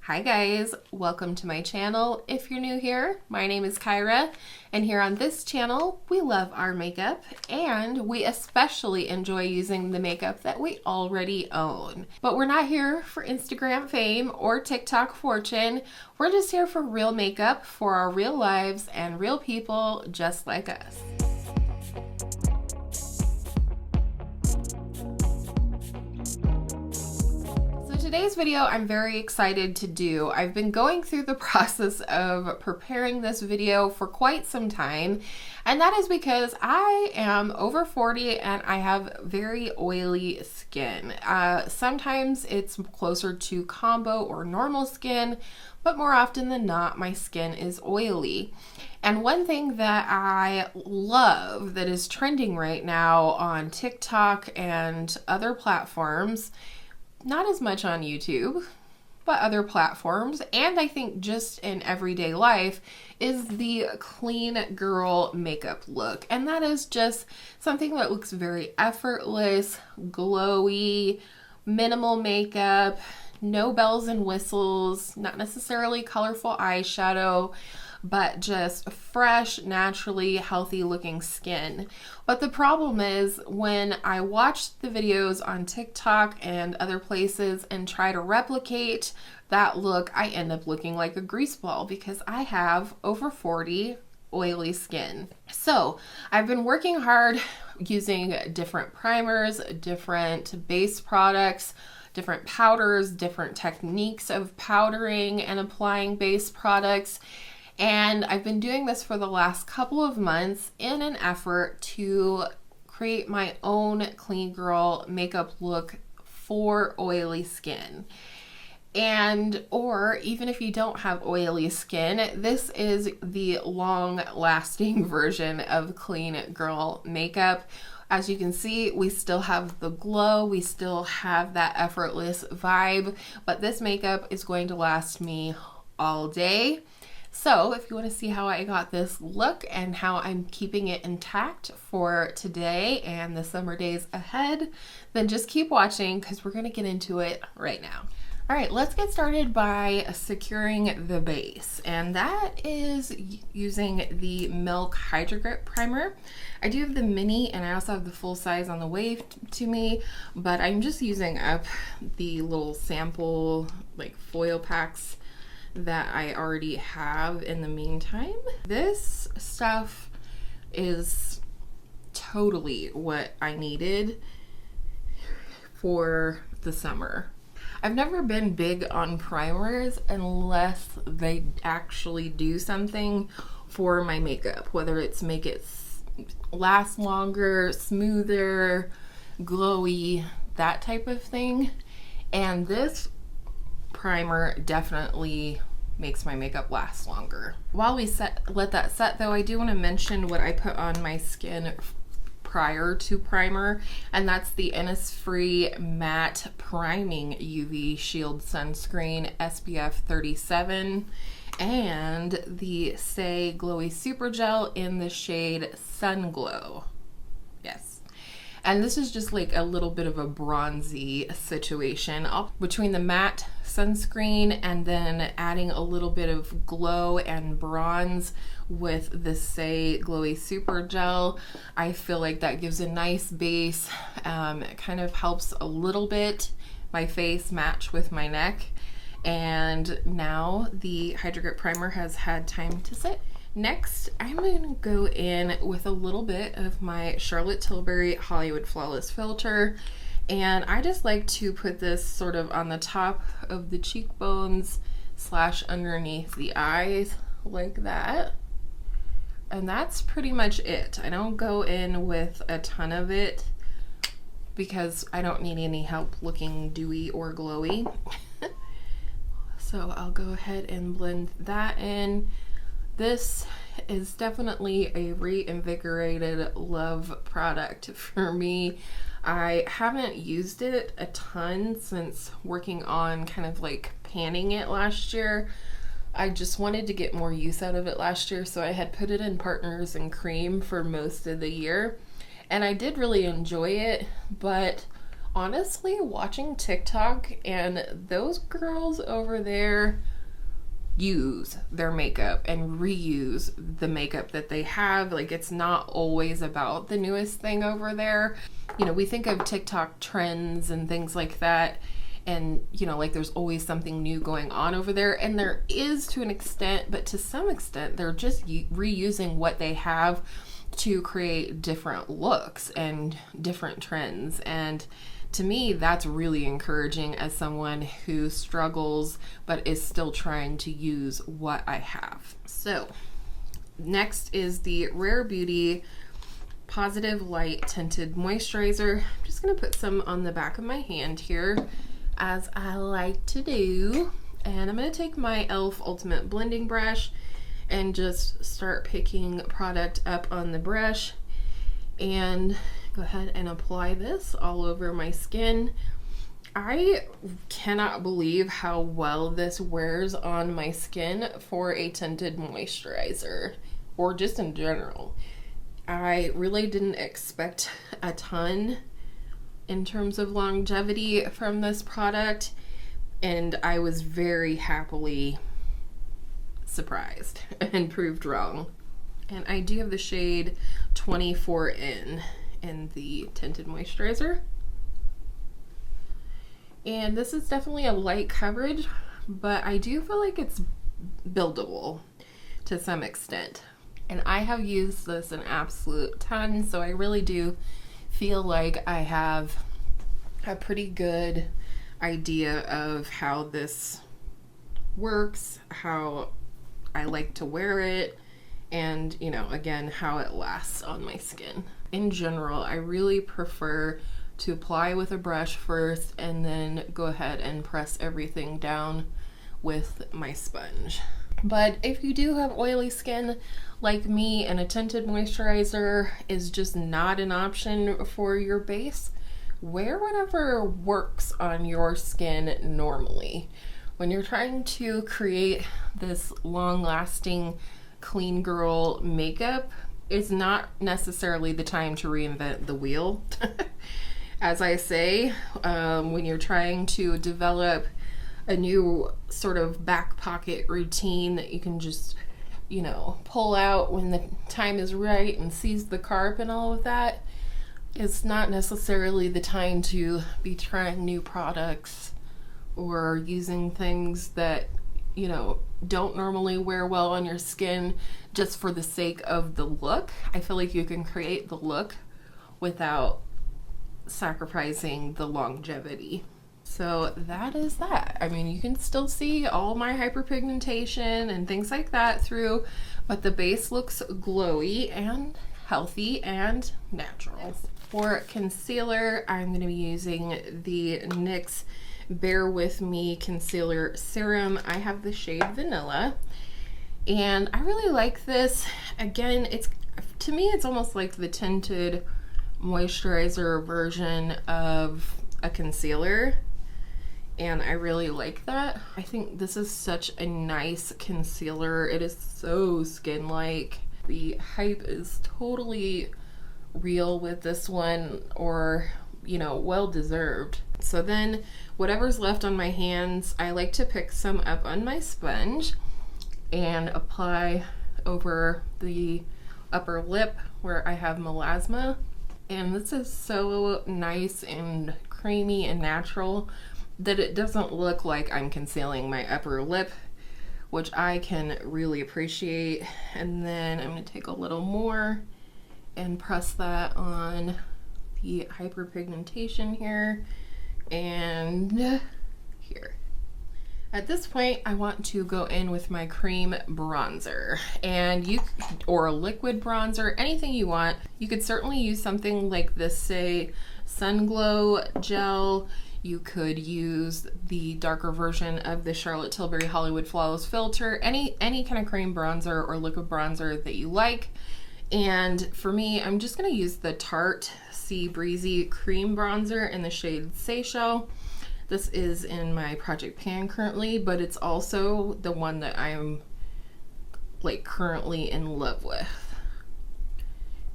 Hi guys, welcome to my channel. If you're new here, my name is Kyra, and here on this channel, we love our makeup, and we especially enjoy using the makeup that we already own. But we're not here for Instagram fame or TikTok fortune. We're just here for real makeup for our real lives and real people just like us. Today's video I'm very excited to do. I've been going through the process of preparing this video for quite some time, and that is because I am over 40 and I have very oily skin. Sometimes it's closer to combo or normal skin, but more often than not my skin is oily. And one thing that I love that is trending right now on TikTok and other platforms, not as much on YouTube, but other platforms, and I think just in everyday life, is the clean girl makeup look. And that is just something that looks very effortless, glowy, minimal makeup, no bells and whistles, not necessarily colorful eyeshadow, but just fresh, naturally healthy looking skin. But the problem is when I watch the videos on TikTok and other places and try to replicate that look, I end up looking like a grease ball because I have over 40 oily skin. So I've been working hard using different primers, different base products, different powders, different techniques of powdering and applying base products. And I've been doing this for the last couple of months in an effort to create my own clean girl makeup look for oily skin. And, or even if you don't have oily skin, this is the long lasting version of clean girl makeup. As you can see, we still have the glow, we still have that effortless vibe, but this makeup is going to last me all day. So if you want to see how I got this look and how I'm keeping it intact for today and the summer days ahead, then just keep watching because we're going to get into it right now. All right, let's get started by securing the base, and that is using the Milk HydroGrip primer. I do have the mini and I also have the full size on the way to me, but I'm just using up the little sample like foil packs that I already have in the meantime. This stuff is totally what I needed for the summer. I've never been big on primers unless they actually do something for my makeup, whether it's make it last longer, smoother, glowy, that type of thing. And this primer definitely makes my makeup last longer. While we let that set though, I do want to mention what I put on my skin prior to primer, and that's the Innisfree Matte Priming UV Shield Sunscreen SPF 37 and the Saie Glowy Super Gel in the shade Sunglow. Yes. And this is just like a little bit of a bronzy situation between the matte sunscreen and then adding a little bit of glow and bronze with the Saie Glowy Super Gel. I feel like that gives a nice base. It kind of helps a little bit my face match with my neck. And now the HydroGrip primer has had time to sit. Next, I'm going to go in with a little bit of my Charlotte Tilbury Hollywood Flawless Filter, and I just like to put this sort of on the top of the cheekbones / underneath the eyes like that. And that's pretty much it. I don't go in with a ton of it because I don't need any help looking dewy or glowy. So I'll go ahead and blend that in. This is definitely a reinvigorated love product for me. I haven't used it a ton since working on kind of like panning it last year. I just wanted to get more use out of it last year, so I had put it in Partners and Cream for most of the year. And I did really enjoy it, but Honestly, watching TikTok and those girls over there use their makeup and reuse the makeup that they have. Like, it's not always about the newest thing over there. You know, we think of TikTok trends and things like that, and you know, like there's always something new going on over there, and there is to an extent, but to some extent they're just reusing what they have to create different looks and different trends. And to me, that's really encouraging as someone who struggles but is still trying to use what I have. So next is the Rare Beauty Positive Light Tinted Moisturizer. I'm just gonna put some on the back of my hand here, as I like to do. And I'm gonna take my e.l.f. Ultimate Blending Brush and just start picking product up on the brush and go ahead and apply this all over my skin. I cannot believe how well this wears on my skin for a tinted moisturizer, or just in general. I really didn't expect a ton in terms of longevity from this product, and I was very happily surprised and proved wrong. And I do have the shade 24N in the tinted moisturizer. And this is definitely a light coverage, but I do feel like it's buildable to some extent. And I have used this an absolute ton, so I really do feel like I have a pretty good idea of how this works, how I like to wear it, and you know, again, how it lasts on my skin. In general, I really prefer to apply with a brush first and then go ahead and press everything down with my sponge. But if you do have oily skin like me and a tinted moisturizer is just not an option for your base, wear whatever works on your skin normally. When you're trying to create this long-lasting clean girl makeup, it's not necessarily the time to reinvent the wheel. As I say, when you're trying to develop a new sort of back pocket routine that you can just, you know, pull out when the time is right and seize the carp and all of that, it's not necessarily the time to be trying new products or using things that, you know, don't normally wear well on your skin just for the sake of the look. I feel like you can create the look without sacrificing the longevity. So that is that. I mean, you can still see all my hyperpigmentation and things like that through, but the base looks glowy and healthy and natural. For concealer, I'm going to be using the NYX Bear With Me Concealer Serum. I have the shade Vanilla, and I really like this. Again, it's, to me, it's almost like the tinted moisturizer version of a concealer, and I really like that. I think this is such a nice concealer. It is so skin-like. The hype is totally real with this one, or, you know, well deserved. So then whatever's left on my hands, I like to pick some up on my sponge and apply over the upper lip where I have melasma. And this is so nice and creamy and natural that it doesn't look like I'm concealing my upper lip, which I can really appreciate. And then I'm going to take a little more and press that on the hyperpigmentation here and here. At this point, I want to go in with my cream bronzer, and or a liquid bronzer, anything you want. You could certainly use something like this, say, Sunglow gel. You could use the darker version of the Charlotte Tilbury Hollywood Flawless Filter, any kind of cream bronzer or liquid bronzer that you like. And for me, I'm just gonna use the Tarte Breezy cream bronzer in the shade Seychelles. This is in my project pan currently, but it's also the one that I'm like currently in love with.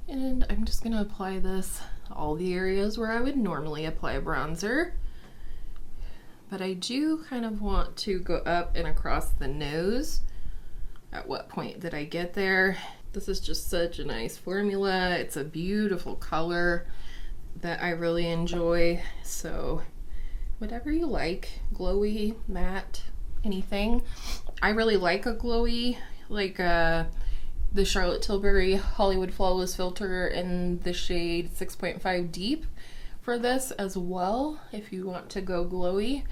And I'm just gonna apply this all the areas where I would normally apply bronzer. But I do kind of want to go up and across the nose. At what point did I get there? This is just such a nice formula. It's a beautiful color that I really enjoy. So whatever you like, glowy, matte, anything. I really like a glowy, like the Charlotte Tilbury Hollywood Flawless Filter in the shade 6.5 Deep for this as well, if you want to go glowy.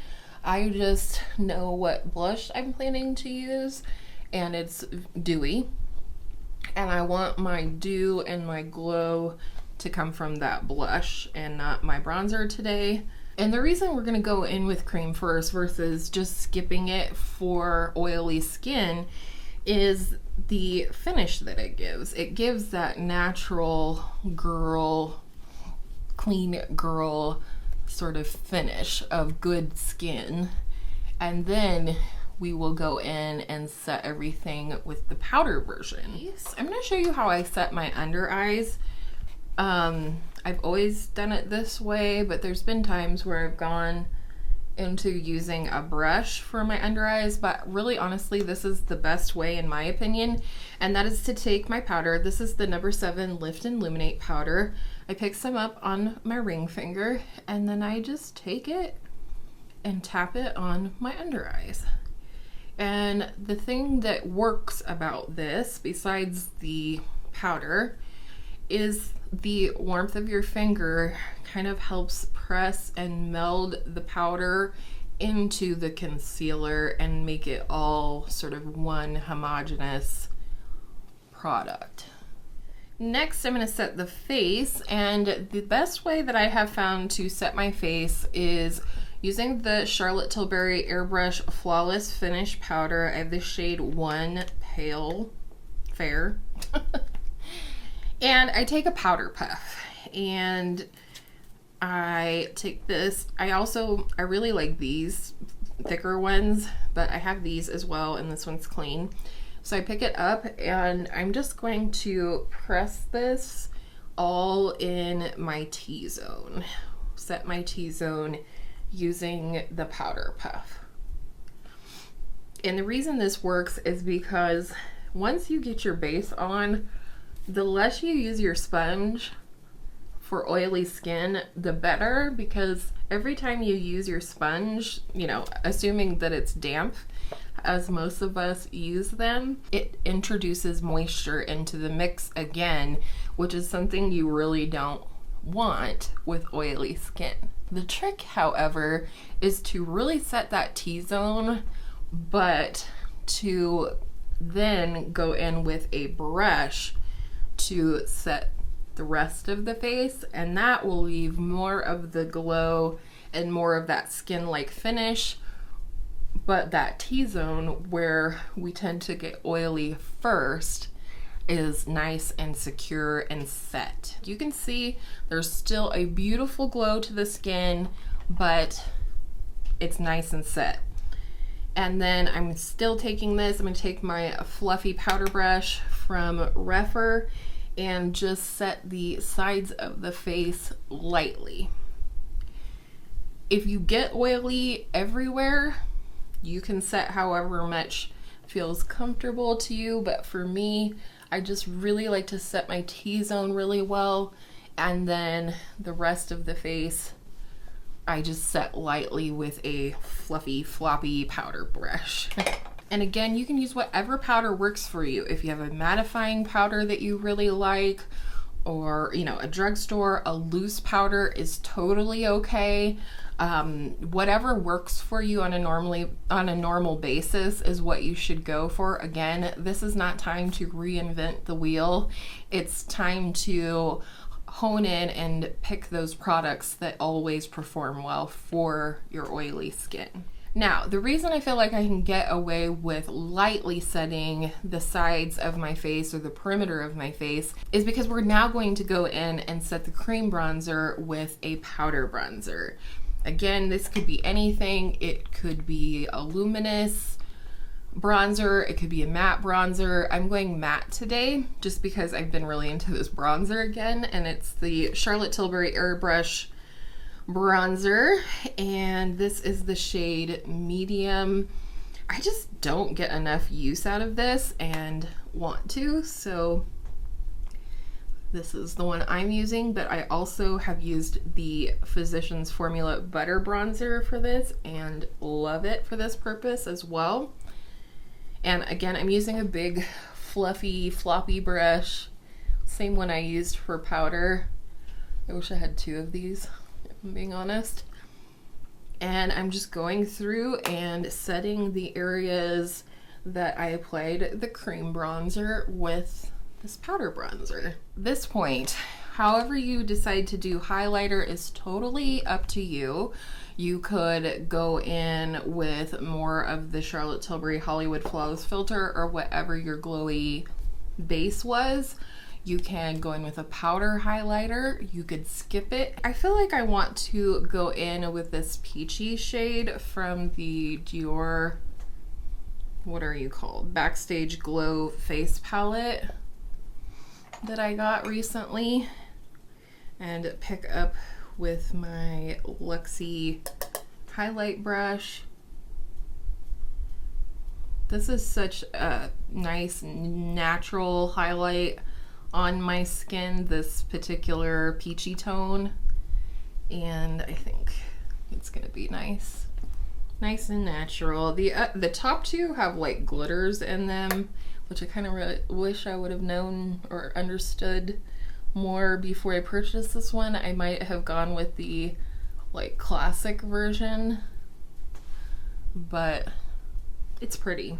I just know what blush I'm planning to use, and it's dewy, and I want my dew and my glow to come from that blush and not my bronzer today. And the reason we're gonna go in with cream first versus just skipping it for oily skin is the finish that it gives. It gives that natural girl, clean girl sort of finish of good skin. And then we will go in and set everything with the powder version. I'm gonna show you how I set my under eyes. I've always done it this way, but there's been times where I've gone into using a brush for my under eyes, but really honestly this is the best way in my opinion, and that is to take my powder. This is the number 7 Lift and Illuminate powder. I pick some up on my ring finger, and then I just take it and tap it on my under eyes. And the thing that works about this, besides the powder, is the warmth of your finger kind of helps press and meld the powder into the concealer and make it all sort of one homogeneous product. Next, I'm going to set the face, and the best way that I have found to set my face is using the Charlotte Tilbury Airbrush Flawless Finish Powder. I have the shade 1 Pale Fair. And I take a powder puff, and I take this. I really like these thicker ones, but I have these as well, and this one's clean. So I pick it up, and I'm just going to press this all in my T-zone. Set my T-zone using the powder puff. And the reason this works is because once you get your base on, the less you use your sponge for oily skin, the better, because every time you use your sponge, you know, assuming that it's damp, as most of us use them, it introduces moisture into the mix again, which is something you really don't want with oily skin. The trick, however, is to really set that T-zone, but to then go in with a brush to set the rest of the face, and that will leave more of the glow and more of that skin-like finish. But that T-zone, where we tend to get oily first, is nice and secure and set. You can see there's still a beautiful glow to the skin, but it's nice and set. And then I'm still taking this, I'm gonna take my fluffy powder brush from Refer and just set the sides of the face lightly. If you get oily everywhere, you can set however much feels comfortable to you, but for me, I just really like to set my T-zone really well, and then the rest of the face I just set lightly with a fluffy, floppy powder brush. And again, you can use whatever powder works for you. If you have a mattifying powder that you really like, or you know, a drugstore, a loose powder is totally okay. Whatever works for you on a normal basis is what you should go for. Again, this is not time to reinvent the wheel. It's time to hone in and pick those products that always perform well for your oily skin. Now, the reason I feel like I can get away with lightly setting the sides of my face or the perimeter of my face is because we're now going to go in and set the cream bronzer with a powder bronzer. Again, this could be anything. It could be a luminous bronzer. It could be a matte bronzer. I'm going matte today just because I've been really into this bronzer again, and it's the Charlotte Tilbury Airbrush bronzer, and this is the shade medium. I just don't get enough use out of this and want to, so this is the one I'm using, but I also have used the Physicians Formula Butter Bronzer for this and love it for this purpose as well. And again, I'm using a big fluffy floppy brush, same one I used for powder. I wish I had two of these, if I'm being honest. And I'm just going through and setting the areas that I applied the cream bronzer with this powder bronzer. This point, however you decide to do highlighter is totally up to you. You could go in with more of the Charlotte Tilbury Hollywood Flawless Filter or whatever your glowy base was. You can go in with a powder highlighter. You could skip it. I feel like I want to go in with this peachy shade from the Dior, what are you called? Backstage Glow Face Palette that I got recently, and pick up with my Luxie highlight brush. This is such a nice natural highlight on my skin, this particular peachy tone, and I think it's gonna be nice and natural. The top two have like glitters in them, which I kind of really wish I would have known or understood more before I purchased this one. I might have gone with the like classic version, but it's pretty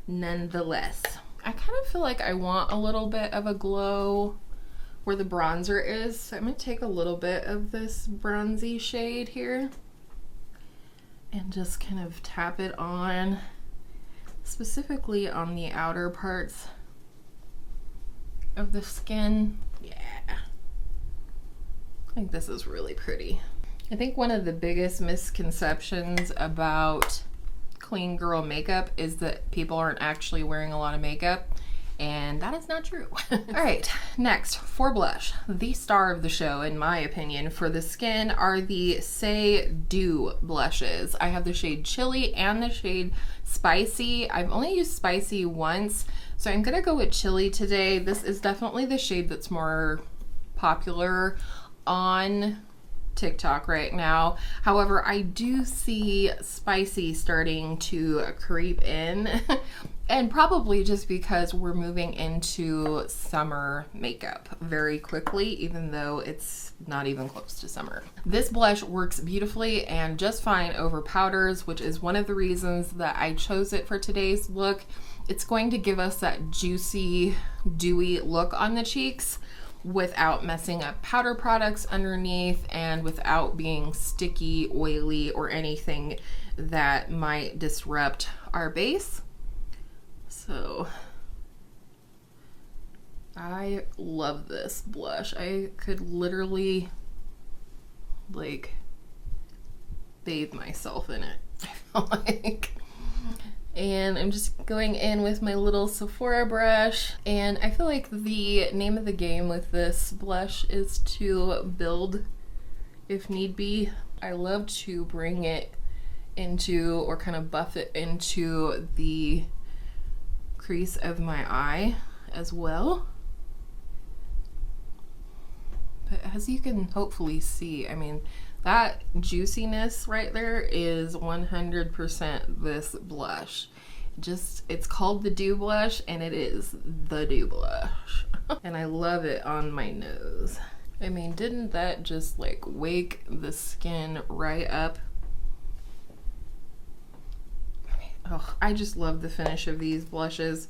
nonetheless. I kind of feel like I want a little bit of a glow where the bronzer is, so I'm gonna take a little bit of this bronzy shade here and just kind of tap it on, specifically on the outer parts of the skin. Yeah, I think this is really pretty. I think one of the biggest misconceptions about clean girl makeup is that people aren't actually wearing a lot of makeup, and that is not true. All right, next, for blush, the star of the show, in my opinion, for the skin are the Saie Dew blushes. I have the shade Chili and the shade Spicy. I've only used Spicy once, so I'm gonna go with Chili today. This is definitely the shade that's more popular on TikTok right now. However, I do see Spicy starting to creep in and probably just because we're moving into summer makeup very quickly, even though it's not even close to summer. This blush works beautifully and just fine over powders, which is one of the reasons that I chose it for today's look. It's going to give us that juicy, dewy look on the cheeks without messing up powder products underneath and without being sticky, oily, or anything that might disrupt our base. So I love this blush. I could literally like bathe myself in it, I feel like. And I'm just going in with my little Sephora brush, and I feel like the name of the game with this blush is to build if need be. I love to bring it into, or kind of buff it into, the crease of my eye as well. But as you can hopefully see, I mean, that juiciness right there is 100% this blush. It's called the Dew Blush, and it is the Dew Blush. And I love it on my nose. I mean, didn't that just like wake the skin right up? Oh, I just love the finish of these blushes.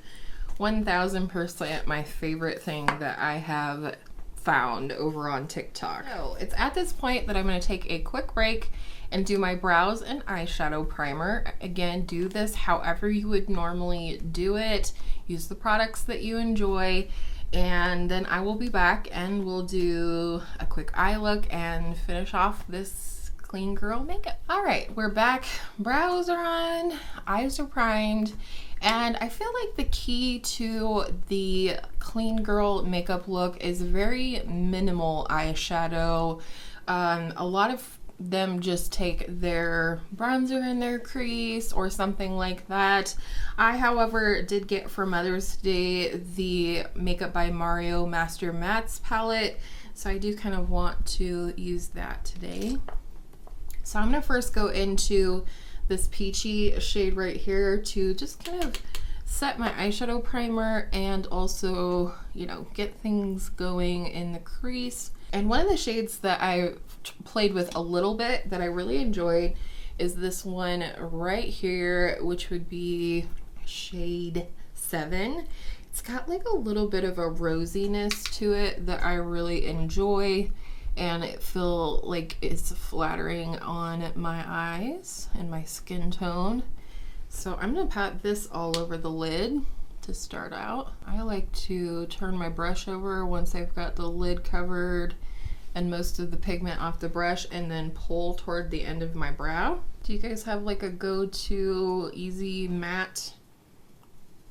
1000% my favorite thing that I have found over on TikTok. So it's at this point that I'm going to take a quick break and do my brows and eyeshadow primer. Again, do this however you would normally do it. Use the products that you enjoy, and then I will be back and we'll do a quick eye look and finish off this clean girl makeup. All right, we're back. Brows are on, eyes are primed, and I feel like the key to the clean girl makeup look is very minimal eyeshadow. A lot of them just take their bronzer in their crease or something like that. I, however, did get for Mother's Day the Makeup by Mario Master Mattes palette, so I do kind of want to use that today. So I'm going to first go into this peachy shade right here to just kind of set my eyeshadow primer and also, you know, get things going in the crease. And one of the shades that I played with a little bit that I really enjoyed is this one right here, which would be shade 7. It's got like a little bit of a rosiness to it that I really enjoy, and it feels like it's flattering on my eyes and my skin tone. So I'm gonna pat this all over the lid to start out. I like to turn my brush over once I've got the lid covered and most of the pigment off the brush, and then pull toward the end of my brow. Do you guys have like a go-to easy matte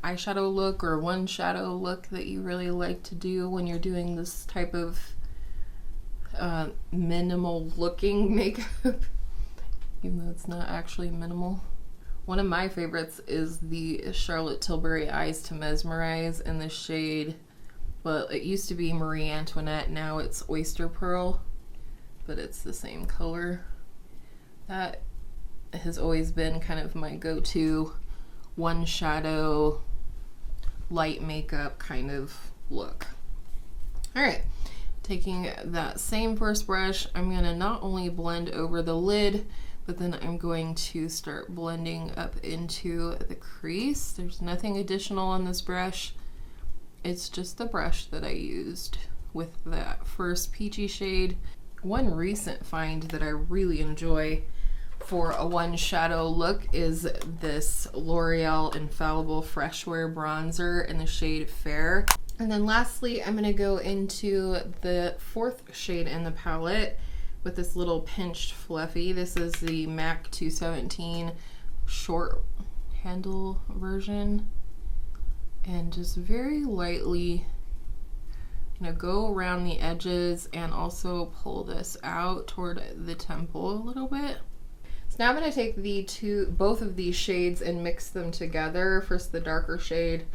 eyeshadow look or one shadow look that you really like to do when you're doing this type of minimal looking makeup? Even though it's not actually minimal. One of my favorites is the Charlotte Tilbury Eyes to Mesmerize in the shade, well, it used to be Marie Antoinette, now it's Oyster Pearl, but it's the same color. That has always been kind of my go-to one shadow light makeup kind of look. All right, taking that same first brush, I'm gonna not only blend over the lid, but then I'm going to start blending up into the crease. There's nothing additional on this brush. It's just the brush that I used with that first peachy shade. One recent find that I really enjoy for a one shadow look is this L'Oreal Infallible Fresh Wear Bronzer in the shade Fair. And then lastly, I'm gonna go into the fourth shade in the palette with this little pinched fluffy. This is the MAC 217 short handle version. And just very lightly, you know, go around the edges and also pull this out toward the temple a little bit. So now I'm going to take both of these shades and mix them together. First the darker shade,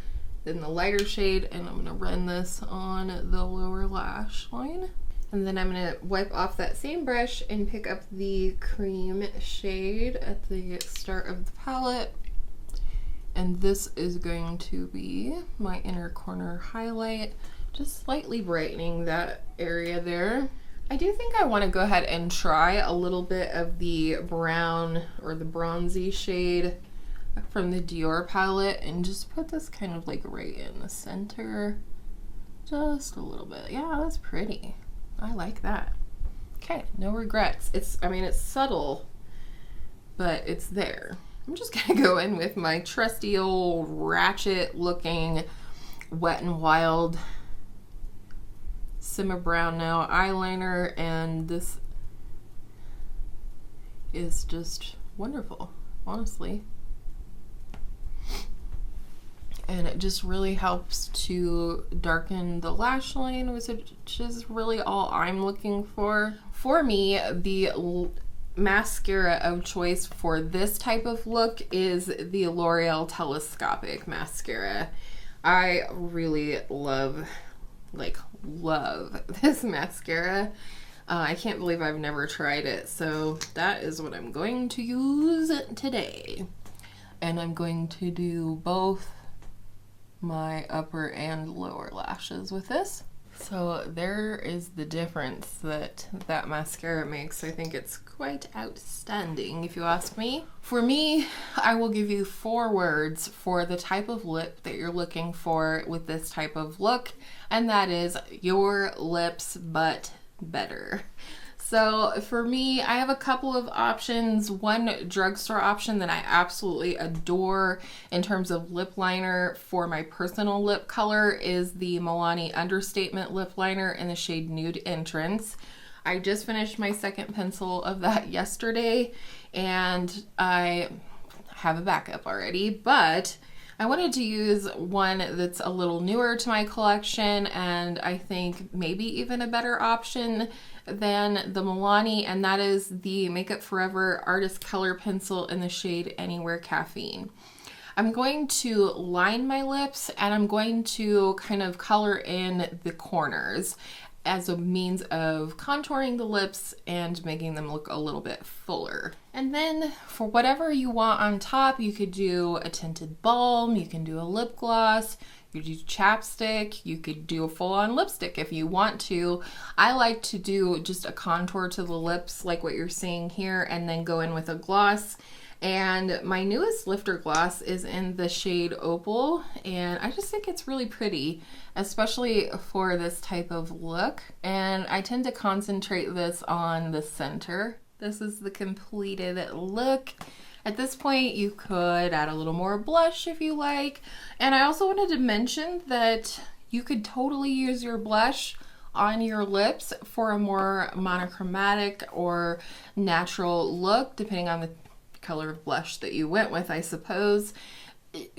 then the lighter shade, and I'm going to run this on the lower lash line. And then I'm going to wipe off that same brush and pick up the cream shade at the start of the palette. And this is going to be my inner corner highlight, just slightly brightening that area there. I do think I want to go ahead and try a little bit of the brown or the bronzy shade from the Dior palette and just put this kind of like right in the center, just a little bit. Yeah, that's pretty. I like that. Okay, no regrets. I mean, it's subtle, but it's there. I'm just gonna go in with my trusty old ratchet looking Wet n Wild Simma Brown Now eyeliner, and this is just wonderful, honestly. And it just really helps to darken the lash line, which is really all I'm looking for. For me, the mascara of choice for this type of look is the L'Oreal Telescopic mascara. I really love this mascara. I can't believe I've never tried it, so that is what I'm going to use today. And I'm going to do both my upper and lower lashes with this. So there is the difference that mascara makes. I think it's quite outstanding, if you ask me. For me, I will give you 4 words for the type of lip that you're looking for with this type of look, and that is your lips, but better. So for me, I have a couple of options. One drugstore option that I absolutely adore in terms of lip liner for my personal lip color is the Milani Understatement lip liner in the shade Nude Entrance. I just finished my second pencil of that yesterday, and I have a backup already, but I wanted to use one that's a little newer to my collection, and I think maybe even a better option than the Milani, and that is the Makeup Forever Artist Color Pencil in the shade Anywhere Caffeine. I'm going to line my lips, and I'm going to kind of color in the corners as a means of contouring the lips and making them look a little bit fuller. And then for whatever you want on top, you could do a tinted balm, you can do a lip gloss, you could do chapstick, you could do a full-on lipstick if you want to. I like to do just a contour to the lips like what you're seeing here, and then go in with a gloss. And my newest lifter gloss is in the shade Opal, and I just think it's really pretty, especially for this type of look. And I tend to concentrate this on the center. This is the completed look. At this point, you could add a little more blush if you like. And I also wanted to mention that you could totally use your blush on your lips for a more monochromatic or natural look, depending on the color of blush that you went with, I suppose.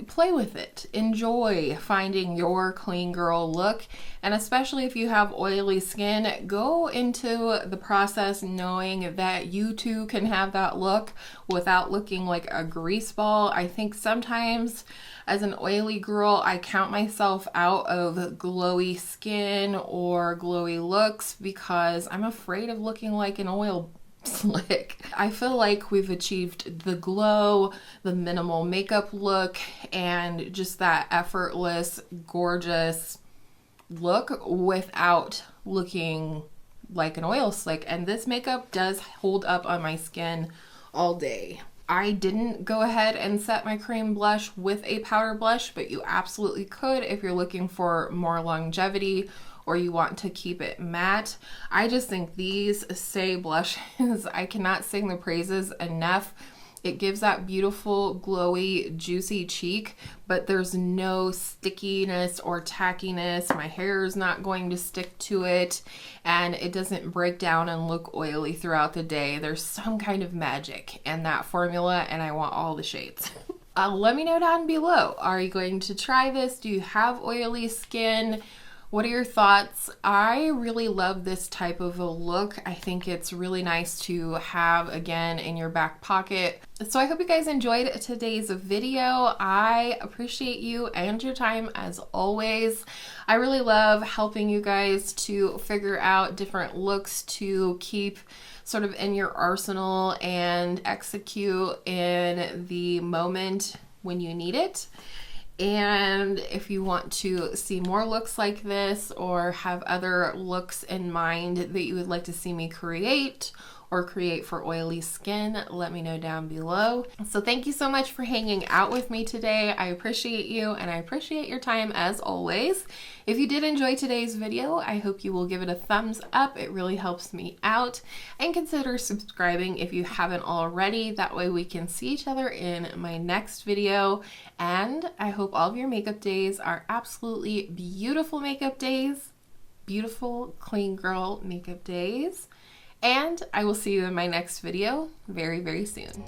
Play with it. Enjoy finding your clean girl look, and especially if you have oily skin, go into the process knowing that you too can have that look without looking like a grease ball. I think sometimes as an oily girl, I count myself out of glowy skin or glowy looks because I'm afraid of looking like an oil slick. I feel like we've achieved the glow, the minimal makeup look, and just that effortless, gorgeous look without looking like an oil slick. And this makeup does hold up on my skin all day. I didn't go ahead and set my cream blush with a powder blush, but you absolutely could if you're looking for more longevity or you want to keep it matte. I just think these Saie blushes, I cannot sing the praises enough. It gives that beautiful, glowy, juicy cheek, but there's no stickiness or tackiness. My hair is not going to stick to it, and it doesn't break down and look oily throughout the day. There's some kind of magic in that formula, and I want all the shades. Let me know down below. Are you going to try this? Do you have oily skin? What are your thoughts? I really love this type of a look. I think it's really nice to have, again, in your back pocket. So I hope you guys enjoyed today's video. I appreciate you and your time as always. I really love helping you guys to figure out different looks to keep sort of in your arsenal and execute in the moment when you need it. And if you want to see more looks like this or have other looks in mind that you would like to see me create or create for oily skin, let me know down below. So thank you so much for hanging out with me today. I appreciate you, and I appreciate your time as always. If you did enjoy today's video, I hope you will give it a thumbs up. It really helps me out. And consider subscribing if you haven't already. That way we can see each other in my next video. And I hope all of your makeup days are absolutely beautiful makeup days. Beautiful, clean girl makeup days. And I will see you in my next video very, very soon.